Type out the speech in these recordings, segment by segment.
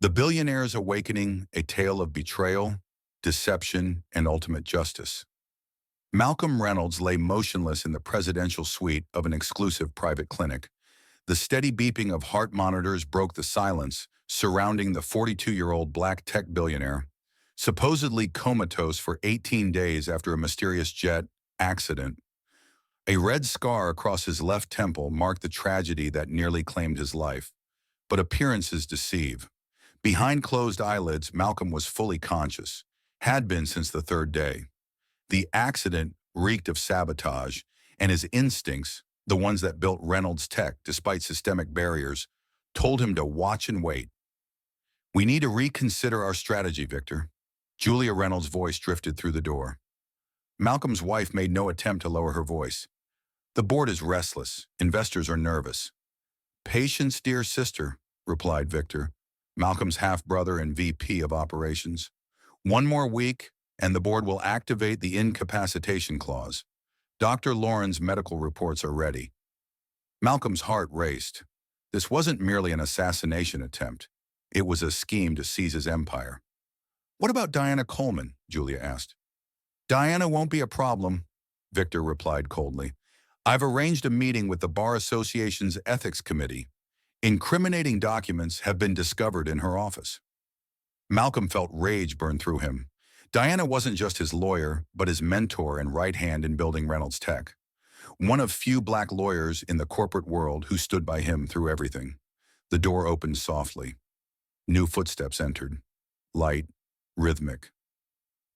The Billionaire's Awakening, a tale of betrayal, deception, and ultimate justice. Malcolm Reynolds lay motionless in the presidential suite of an exclusive private clinic. The steady beeping of heart monitors broke the silence surrounding the 42-year-old black tech billionaire, supposedly comatose for 18 days after a mysterious jet accident. A red scar across his left temple marked the tragedy that nearly claimed his life. But appearances deceive. Behind closed eyelids, Malcolm was fully conscious, had been since the third day. The accident reeked of sabotage, and his instincts, the ones that built Reynolds Tech despite systemic barriers, told him to watch and wait. "We need to reconsider our strategy, Victor." Julia Reynolds' voice drifted through the door. Malcolm's wife made no attempt to lower her voice. "The board is restless. Investors are nervous." "Patience, dear sister," replied Victor, Malcolm's half-brother and VP of operations. "One more week, and the board will activate the incapacitation clause. Dr. Lauren's medical reports are ready." Malcolm's heart raced. This wasn't merely an assassination attempt. It was a scheme to seize his empire. "What about Diana Coleman?" Julia asked. "Diana won't be a problem," Victor replied coldly. "I've arranged a meeting with the Bar Association's Ethics Committee. Incriminating documents have been discovered in her office." Malcolm felt rage burn through him. Diana wasn't just his lawyer, but his mentor and right hand in building Reynolds Tech. One of few black lawyers in the corporate world who stood by him through everything. The door opened softly. New footsteps entered. Light, rhythmic.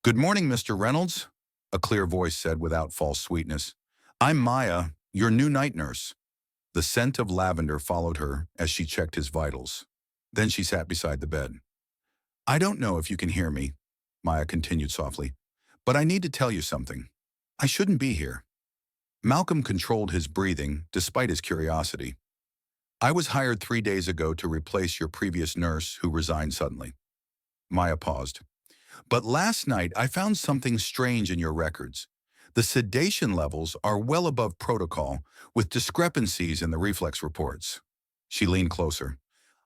"Good morning, Mr. Reynolds," a clear voice said without false sweetness. "I'm Maya, your new night nurse." The scent of lavender followed her as she checked his vitals. Then she sat beside the bed. "I don't know if you can hear me," Maya continued softly, "but I need to tell you something. I shouldn't be here." Malcolm controlled his breathing despite his curiosity. "I was hired 3 days ago to replace your previous nurse who resigned suddenly." Maya paused. "But last night I found something strange in your records. The sedation levels are well above protocol, with discrepancies in the reflex reports." She leaned closer.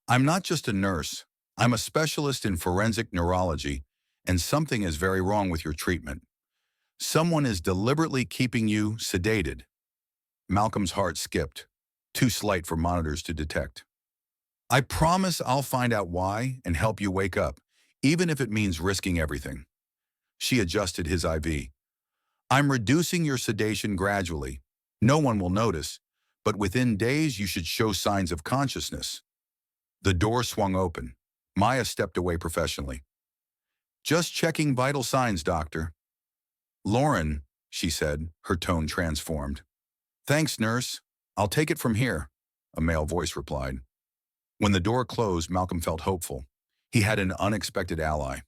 "I'm not just a nurse. I'm a specialist in forensic neurology, and something is very wrong with your treatment. Someone is deliberately keeping you sedated." Malcolm's heart skipped, too slight for monitors to detect. "I promise I'll find out why and help you wake up, even if it means risking everything." She adjusted his IV. "I'm reducing your sedation gradually. No one will notice, but within days you should show signs of consciousness." The door swung open. Maya stepped away professionally. "Just checking vital signs, doctor." "Lauren," she said, her tone transformed. "Thanks, nurse. I'll take it from here," a male voice replied. When the door closed, Malcolm felt hopeful. He had an unexpected ally.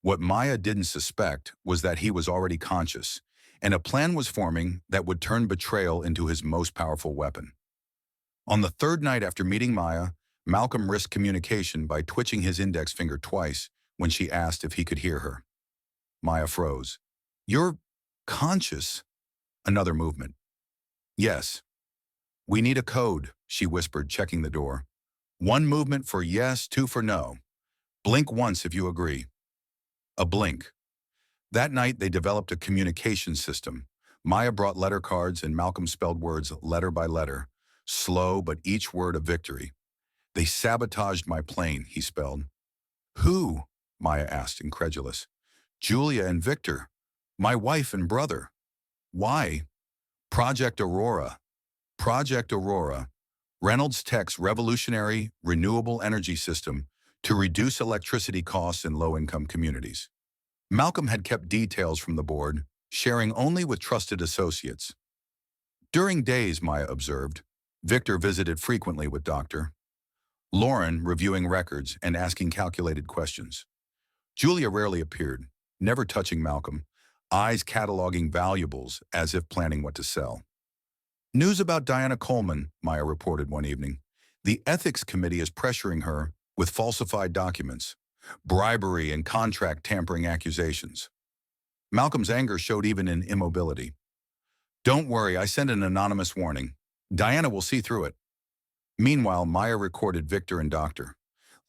What Maya didn't suspect was that he was already conscious, and a plan was forming that would turn betrayal into his most powerful weapon. On the third night after meeting Maya, Malcolm risked communication by twitching his index finger twice when she asked if he could hear her. Maya froze. "You're conscious?" Another movement. "Yes." "We need a code," she whispered, checking the door. "1 movement for yes, 2 for no. Blink once if you agree." A blink. That night, they developed a communication system. Maya brought letter cards and Malcolm spelled words letter by letter, slow but each word a victory. "They sabotaged my plane," he spelled. "Who?" Maya asked, incredulous. "Julia and Victor. My wife and brother." "Why?" "Project Aurora." Project Aurora, Reynolds Tech's revolutionary renewable energy system to reduce electricity costs in low-income communities. Malcolm had kept details from the board, sharing only with trusted associates. During days, Maya observed, Victor visited frequently with Dr. Lauren, reviewing records and asking calculated questions. Julia rarely appeared, never touching Malcolm, eyes cataloging valuables as if planning what to sell. "News about Diana Coleman," Maya reported one evening. "The ethics committee is pressuring her with falsified documents, bribery and contract tampering accusations." Malcolm's anger showed even in immobility. "Don't worry, I sent an anonymous warning. Diana will see through it." Meanwhile, Maya recorded Victor and Doctor.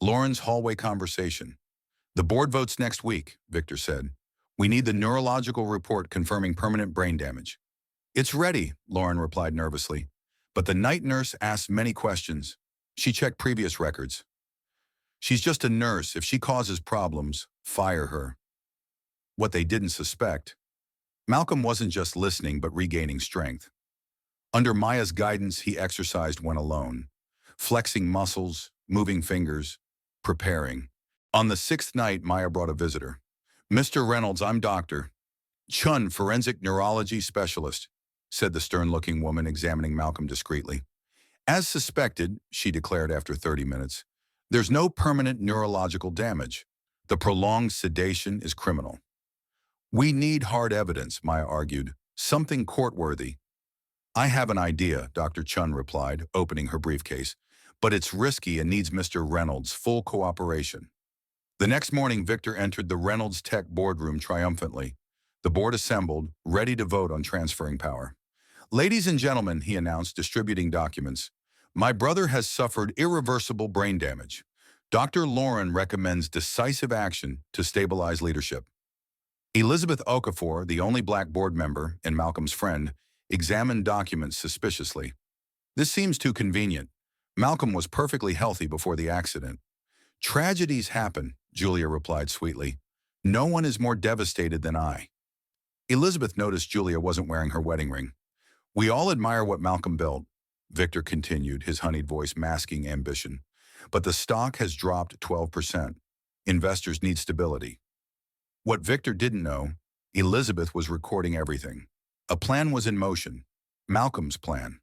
Lauren's hallway conversation. The board votes next week, Victor said. We need the neurological report confirming permanent brain damage. It's ready, Lauren replied nervously. But the night nurse asked many questions. She checked previous records. She's just a nurse. If she causes problems, fire her. What they didn't suspect, Malcolm wasn't just listening but regaining strength. Under Maya's guidance, he exercised when alone, flexing muscles, moving fingers, preparing. On the sixth night, Maya brought a visitor. Mr. Reynolds, I'm Dr. Chun, forensic neurology specialist, said the stern-looking woman, examining Malcolm discreetly. As suspected, she declared after 30 minutes, there's no permanent neurological damage. The prolonged sedation is criminal. We need hard evidence, Maya argued, something court-worthy. I have an idea, Dr. Chun replied, opening her briefcase, but it's risky and needs Mr. Reynolds' full cooperation. The next morning, Victor entered the Reynolds Tech boardroom triumphantly. The board assembled, ready to vote on transferring power. Ladies and gentlemen, he announced, distributing documents, my brother has suffered irreversible brain damage. Dr. Lauren recommends decisive action to stabilize leadership. Elizabeth Okafor, the only black board member and Malcolm's friend, examined documents suspiciously. This seems too convenient. Malcolm was perfectly healthy before the accident. Tragedies happen, Julia replied sweetly. No one is more devastated than I. Elizabeth noticed Julia wasn't wearing her wedding ring. We all admire what Malcolm built, Victor continued, his honeyed voice masking ambition. But the stock has dropped 12%. Investors need stability. What Victor didn't know, Elizabeth was recording everything. A plan was in motion, Malcolm's plan.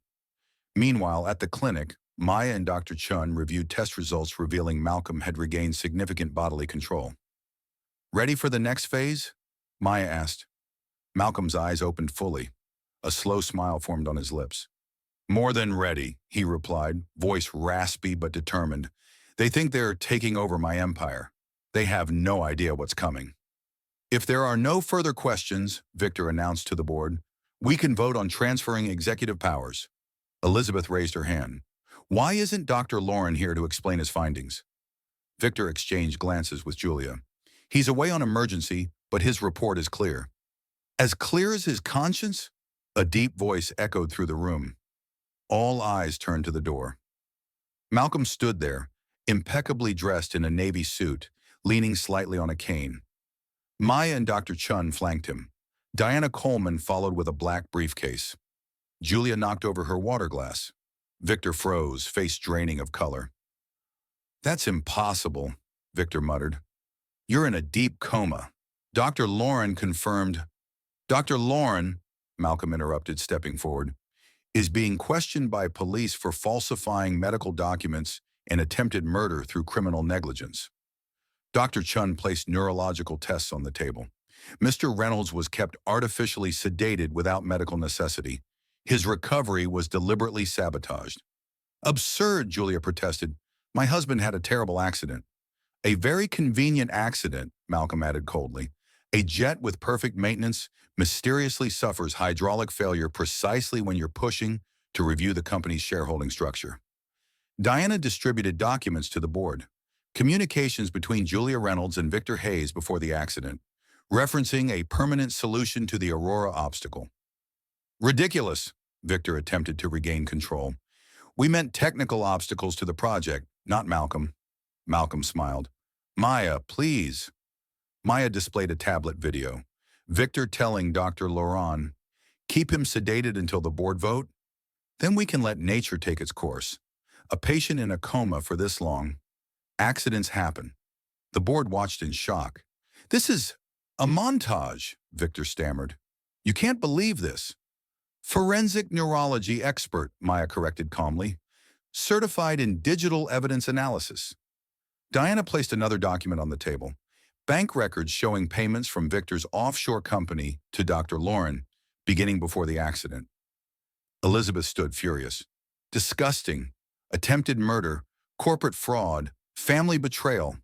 Meanwhile, at the clinic, Maya and Dr. Chun reviewed test results revealing Malcolm had regained significant bodily control. Ready for the next phase? Maya asked. Malcolm's eyes opened fully. A slow smile formed on his lips. More than ready, he replied, voice raspy but determined. They think they're taking over my empire. They have no idea what's coming. If there are no further questions, Victor announced to the board, we can vote on transferring executive powers. Elizabeth raised her hand. Why isn't Dr. Lauren here to explain his findings? Victor exchanged glances with Julia. He's away on emergency, but his report is clear. As clear as his conscience? A deep voice echoed through the room. All eyes turned to the door. Malcolm stood there, impeccably dressed in a navy suit, leaning slightly on a cane. Maya and Dr. Chun flanked him. Diana Coleman followed with a black briefcase. Julia knocked over her water glass. Victor froze, face draining of color. That's impossible, Victor muttered. You're in a deep coma. Dr. Lauren confirmed. Dr. Lauren, Malcolm interrupted, stepping forward, is being questioned by police for falsifying medical documents and attempted murder through criminal negligence. Dr. Chun placed neurological tests on the table. Mr. Reynolds was kept artificially sedated without medical necessity. His recovery was deliberately sabotaged. Absurd, Julia protested. My husband had a terrible accident. A very convenient accident, Malcolm added coldly. A jet with perfect maintenance mysteriously suffers hydraulic failure precisely when you're pushing to review the company's shareholding structure. Diana distributed documents to the board. Communications between Julia Reynolds and Victor Hayes before the accident, referencing a permanent solution to the Aurora obstacle. Ridiculous, Victor attempted to regain control. We meant technical obstacles to the project, not Malcolm. Malcolm smiled. Maya, please. Maya displayed a tablet video. Victor telling Dr. Lauren, keep him sedated until the board vote. Then we can let nature take its course. A patient in a coma for this long. Accidents happen. The board watched in shock. This is a montage, Victor stammered. You can't believe this. Forensic neurology expert, Maya corrected calmly. Certified in digital evidence analysis. Diana placed another document on the table. Bank records showing payments from Victor's offshore company to Dr. Lauren, beginning before the accident. Elizabeth stood furious. Disgusting. Attempted murder, corporate fraud, family betrayal.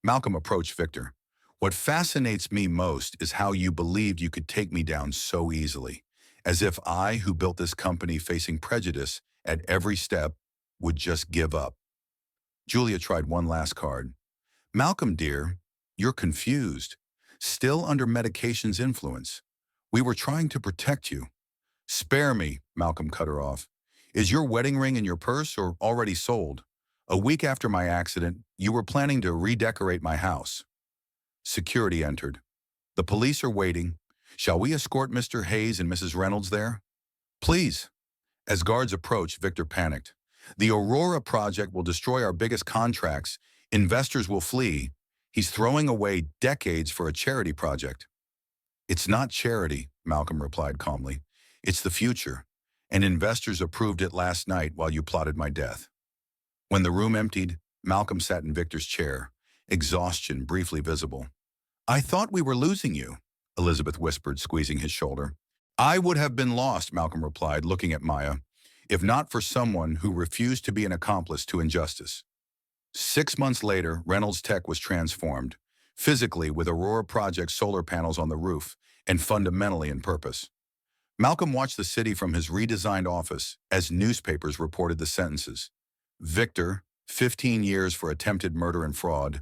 Malcolm approached Victor. What fascinates me most is how you believed you could take me down so easily, as if I, who built this company facing prejudice at every step, would just give up. Julia tried one last card. Malcolm, dear, you're confused. Still under medication's influence. We were trying to protect you. Spare me, Malcolm cut her off. Is your wedding ring in your purse or already sold? A week after my accident, you were planning to redecorate my house. Security entered. The police are waiting. Shall we escort Mr. Hayes and Mrs. Reynolds there? Please. As guards approached, Victor panicked. The Aurora project will destroy our biggest contracts. Investors will flee. He's throwing away decades for a charity project. It's not charity, Malcolm replied calmly. It's the future. And investors approved it last night while you plotted my death. When the room emptied, Malcolm sat in Victor's chair, exhaustion briefly visible. I thought we were losing you, Elizabeth whispered, squeezing his shoulder. I would have been lost, Malcolm replied, looking at Maya, if not for someone who refused to be an accomplice to injustice. 6 months later, Reynolds Tech was transformed, physically with Aurora Project solar panels on the roof, and fundamentally in purpose. Malcolm watched the city from his redesigned office as newspapers reported the sentences. Victor, 15 years for attempted murder and fraud.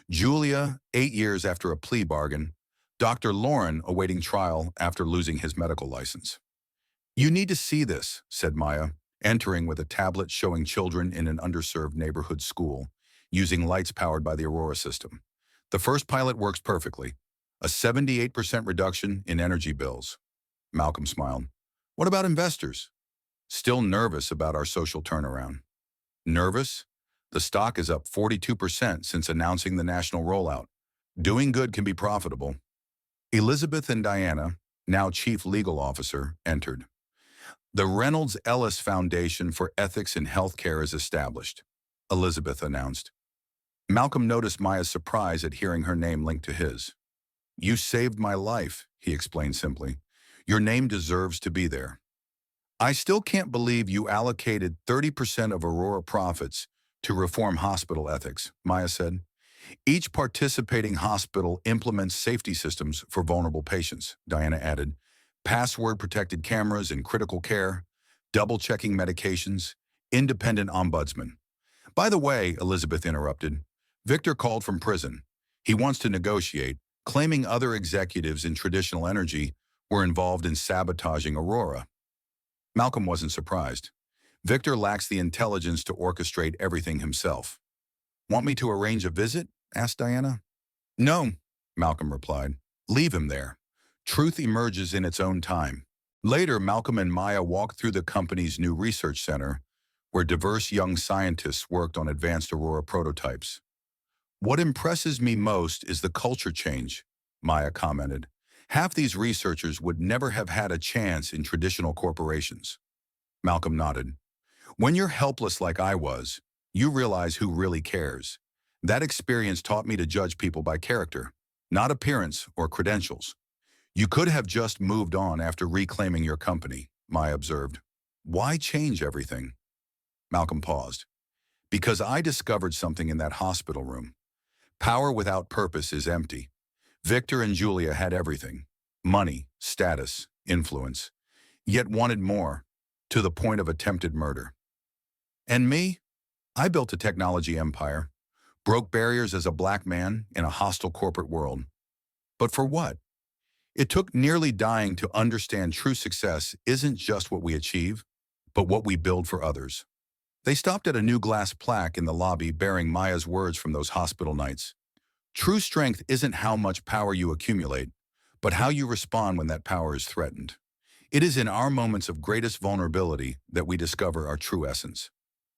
Julia, 8 years after a plea bargain. Dr. Lauren awaiting trial after losing his medical license. You need to see this, said Maya, entering with a tablet showing children in an underserved neighborhood school, using lights powered by the Aurora system. The first pilot works perfectly. A 78% reduction in energy bills. Malcolm smiled. What about investors? Still nervous about our social turnaround. Nervous? The stock is up 42% since announcing the national rollout. Doing good can be profitable. Elizabeth and Diana, now Chief Legal Officer, entered. The Reynolds Ellis Foundation for Ethics in Healthcare is established, Elizabeth announced. Malcolm noticed Maya's surprise at hearing her name linked to his. You saved my life, he explained simply. Your name deserves to be there. I still can't believe you allocated 30% of Aurora profits to reform hospital ethics, Maya said. Each participating hospital implements safety systems for vulnerable patients, Diana added. Password-protected cameras in critical care, double-checking medications, independent ombudsman. By the way, Elizabeth interrupted, Victor called from prison. He wants to negotiate, claiming other executives in traditional energy were involved in sabotaging Aurora. Malcolm wasn't surprised. Victor lacks the intelligence to orchestrate everything himself. Want me to arrange a visit? Asked Diana. No, Malcolm replied. Leave him there. Truth emerges in its own time. Later, Malcolm and Maya walked through the company's new research center, where diverse young scientists worked on advanced Aurora prototypes. What impresses me most is the culture change, Maya commented. Half these researchers would never have had a chance in traditional corporations. Malcolm nodded. When you're helpless like I was, you realize who really cares. That experience taught me to judge people by character, not appearance or credentials. You could have just moved on after reclaiming your company, Maya observed. Why change everything? Malcolm paused. Because I discovered something in that hospital room. Power without purpose is empty. Victor and Julia had everything. Money, status, influence. Yet wanted more, to the point of attempted murder. And me? I built a technology empire. Broke barriers as a black man in a hostile corporate world. But for what? It took nearly dying to understand true success isn't just what we achieve, but what we build for others. They stopped at a new glass plaque in the lobby bearing Maya's words from those hospital nights. True strength isn't how much power you accumulate, but how you respond when that power is threatened. It is in our moments of greatest vulnerability that we discover our true essence.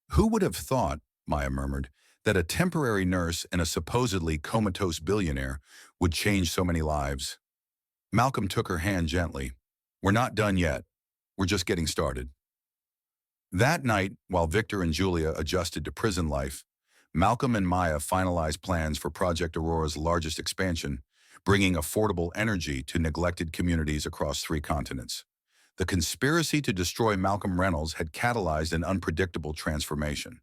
Who would have thought, Maya murmured, that a temporary nurse and a supposedly comatose billionaire would change so many lives? Malcolm took her hand gently. We're not done yet. We're just getting started. That night, while Victor and Julia adjusted to prison life, Malcolm and Maya finalized plans for Project Aurora's largest expansion, bringing affordable energy to neglected communities across 3 continents. The conspiracy to destroy Malcolm Reynolds had catalyzed an unpredictable transformation.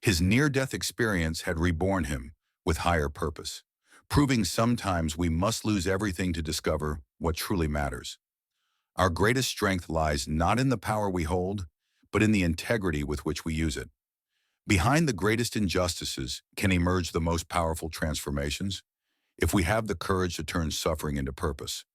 His near-death experience had reborn him with higher purpose, proving sometimes we must lose everything to discover what truly matters. Our greatest strength lies not in the power we hold, but in the integrity with which we use it. Behind the greatest injustices can emerge the most powerful transformations if we have the courage to turn suffering into purpose.